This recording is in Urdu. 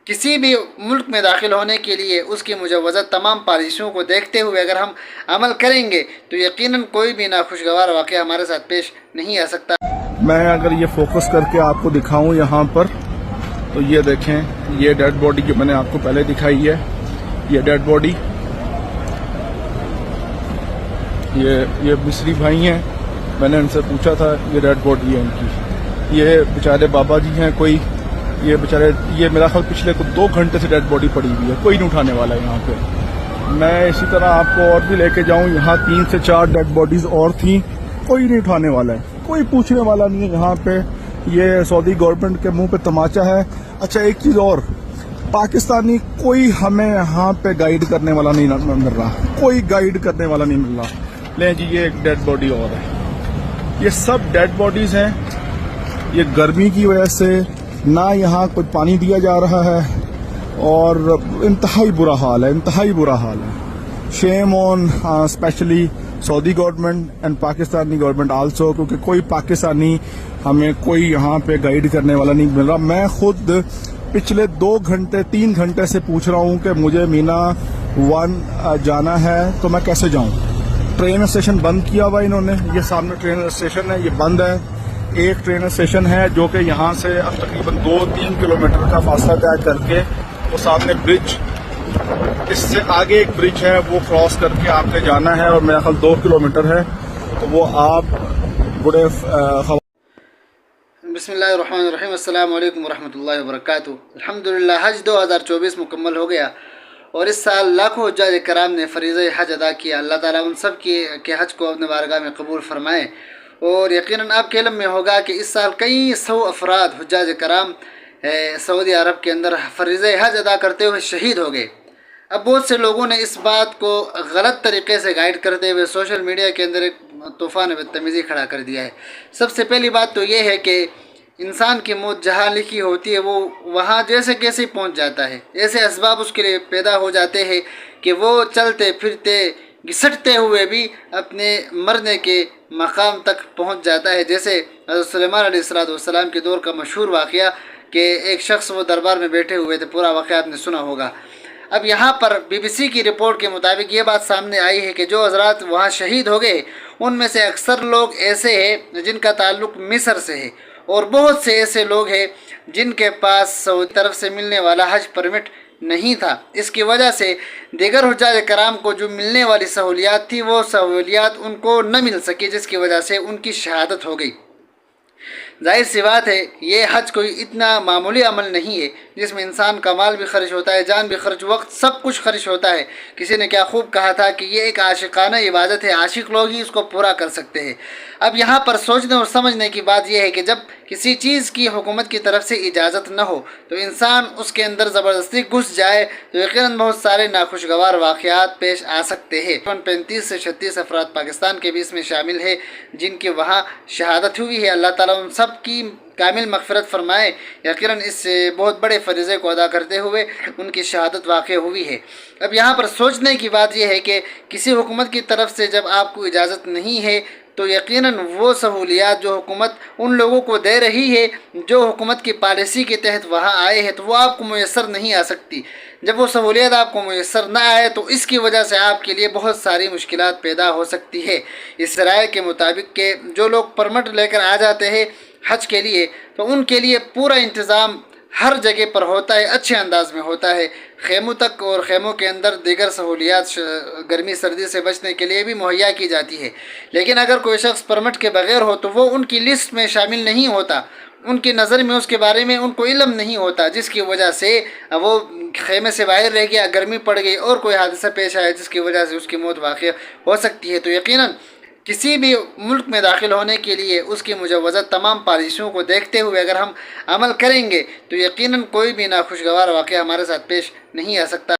کسی بھی ملک میں داخل ہونے کے لیے اس کی مجوزہ تمام پالیسیوں کو دیکھتے ہوئے اگر ہم عمل کریں گے تو یقیناً کوئی بھی ناخوشگوار واقعہ ہمارے ساتھ پیش نہیں آ سکتا۔ میں اگر یہ فوکس کر کے آپ کو دکھاؤں یہاں پر تو یہ دیکھیں، یہ ڈیڈ باڈی جو میں نے آپ کو پہلے دکھائی ہے، یہ ڈیڈ باڈی، یہ مصری بھائی ہیں، میں نے ان سے پوچھا تھا، یہ ڈیڈ باڈی ہے ان کی۔ یہ بیچارے بابا جی ہیں، کوئی یہ بیچارے، یہ میرا خیال پچھلے 2 گھنٹے سے ڈیڈ باڈی پڑی ہوئی ہے، کوئی نہیں اٹھانے والا یہاں پہ۔ میں اسی طرح آپ کو اور بھی لے کے جاؤں، یہاں 3 سے 4 ڈیڈ باڈیز اور تھیں، کوئی نہیں اٹھانے والا ہے، کوئی پوچھنے والا نہیں ہے یہاں پہ۔ یہ سعودی گورنمنٹ کے منہ پہ تماچا ہے۔ اچھا ایک چیز اور، پاکستانی کوئی ہمیں یہاں پہ گائیڈ کرنے والا نہیں مل رہا، کوئی گائیڈ کرنے والا نہیں مل رہا۔ لیں جی، یہ ایک ڈیڈ باڈی اور ہے۔ یہ سب ڈیڈ باڈیز ہیں۔ یہ گرمی کی وجہ سے نہ یہاں کوئی پانی دیا جا رہا ہے اور انتہائی برا حال ہے، انتہائی برا حال ہے۔ Shame on especially Saudi government and Pakistani government also, کیونکہ کوئی پاکستانی ہمیں کوئی یہاں پہ گائیڈ کرنے والا نہیں مل رہا۔ میں خود پچھلے 2 گھنٹے 3 گھنٹے سے پوچھ رہا ہوں کہ مجھے مینا 1 جانا ہے تو میں کیسے جاؤں۔ ٹرین اسٹیشن بند کیا ہوا انہوں نے، یہ سامنے ٹرین اسٹیشن ہے، یہ بند ہے۔ ایک ٹرین اسٹیشن ہے جو کہ یہاں سے اب تقریباً 2-3 کلومیٹر کا فاصلہ طے کر کے وہ سامنے برج، اس سے آگے ایک برج ہے، وہ کراس کر کے آپ نے جانا ہے، اور میرا خیال 2 کلومیٹر ہے، تو وہ آپ بڑے بسم اللہ الرحمن الرحیم۔ السلام علیکم ورحمۃ اللہ وبرکاتہ۔ الحمدللہ حج 2024 مکمل ہو گیا، اور اس سال لاکھوں حجاج کرام نے فریضہ حج ادا کیا۔ اللہ تعالیٰ ان سب کے حج کو اپنے بارگاہ میں قبول فرمائے۔ اور یقیناً آپ کے علم میں ہوگا کہ اس سال کئی 100 افراد حجاج کرام سعودی عرب کے اندر فریضہ حج ادا کرتے ہوئے شہید ہو گئے۔ اب بہت سے لوگوں نے اس بات کو غلط طریقے سے گائیڈ کرتے ہوئے سوشل میڈیا کے اندر ایک طوفان بدتمیزی کھڑا کر دیا ہے۔ سب سے پہلی بات تو یہ ہے کہ انسان کی موت جہاں لکھی ہوتی ہے وہ وہاں جیسے کیسے پہنچ جاتا ہے۔ ایسے اسباب اس کے لیے پیدا ہو جاتے ہیں کہ وہ چلتے پھرتے گھسٹتے ہوئے بھی اپنے مرنے کے مقام تک پہنچ جاتا ہے۔ جیسے حضرت سلیمان علیہ السلام کے دور کا مشہور واقعہ کہ ایک شخص وہ دربار میں بیٹھے ہوئے تھے، پورا واقعہ آپ نے سنا ہوگا۔ اب یہاں پر BBC کی رپورٹ کے مطابق یہ بات سامنے آئی ہے کہ جو حضرات وہاں شہید ہو گئے ان میں سے اکثر لوگ ایسے ہیں جن کا تعلق مصر سے ہے، اور بہت سے ایسے لوگ ہیں جن کے پاس سعودی طرف سے ملنے والا حج پرمٹ نہیں تھا۔ اس کی وجہ سے دیگر حجاج کرام کو جو ملنے والی سہولیات تھی وہ سہولیات ان کو نہ مل سکی، جس کی وجہ سے ان کی شہادت ہو گئی۔ ظاہر سی بات ہے یہ حج کوئی اتنا معمولی عمل نہیں ہے جس میں انسان کا مال بھی خرچ ہوتا ہے، جان بھی خرچ، وقت، سب کچھ خرچ ہوتا ہے۔ کسی نے کیا خوب کہا تھا کہ یہ ایک عاشقانہ عبادت ہے، عاشق لوگ ہی اس کو پورا کر سکتے ہیں۔ اب یہاں پر سوچنے اور سمجھنے کی بات یہ ہے کہ جب کسی چیز کی حکومت کی طرف سے اجازت نہ ہو تو انسان اس کے اندر زبردستی گھس جائے تو یقیناً بہت سارے ناخوشگوار واقعات پیش آ سکتے ہیں۔ 35 سے 36 افراد پاکستان کے بھی اس میں شامل ہے جن کی وہاں شہادت ہوئی ہے۔ اللہ تعالیٰ ان سب کی کامل مغفرت فرمائے۔ یقیناً اس بہت بڑے فریضے کو ادا کرتے ہوئے ان کی شہادت واقع ہوئی ہے۔ اب یہاں پر سوچنے کی بات یہ ہے کہ کسی حکومت کی طرف سے جب آپ کو اجازت نہیں ہے تو یقیناً وہ سہولیات جو حکومت ان لوگوں کو دے رہی ہے جو حکومت کی پالیسی کے تحت وہاں آئے ہیں تو وہ آپ کو میسر نہیں آ سکتی۔ جب وہ سہولیات آپ کو میسر نہ آئے تو اس کی وجہ سے آپ کے لیے بہت ساری مشکلات پیدا ہو سکتی ہے۔ اس رائے کے مطابق کہ جو لوگ پرمٹ لے کر آ جاتے ہیں حج کے لیے تو ان کے لیے پورا انتظام ہر جگہ پر ہوتا ہے، اچھے انداز میں ہوتا ہے، خیموں تک اور خیموں کے اندر دیگر سہولیات گرمی سردی سے بچنے کے لیے بھی مہیا کی جاتی ہے۔ لیکن اگر کوئی شخص پرمٹ کے بغیر ہو تو وہ ان کی لسٹ میں شامل نہیں ہوتا، ان کی نظر میں اس کے بارے میں ان کو علم نہیں ہوتا، جس کی وجہ سے وہ خیمے سے باہر رہ گیا، گرمی پڑ گئی اور کوئی حادثہ پیش آیا جس کی وجہ سے اس کی موت واقع ہو سکتی ہے۔ تو یقیناً کسی بھی ملک میں داخل ہونے کے لیے اس کی مجوزہ تمام پالیسیوں کو دیکھتے ہوئے اگر ہم عمل کریں گے تو یقیناً کوئی بھی ناخوشگوار واقعہ ہمارے ساتھ پیش نہیں آ سکتا۔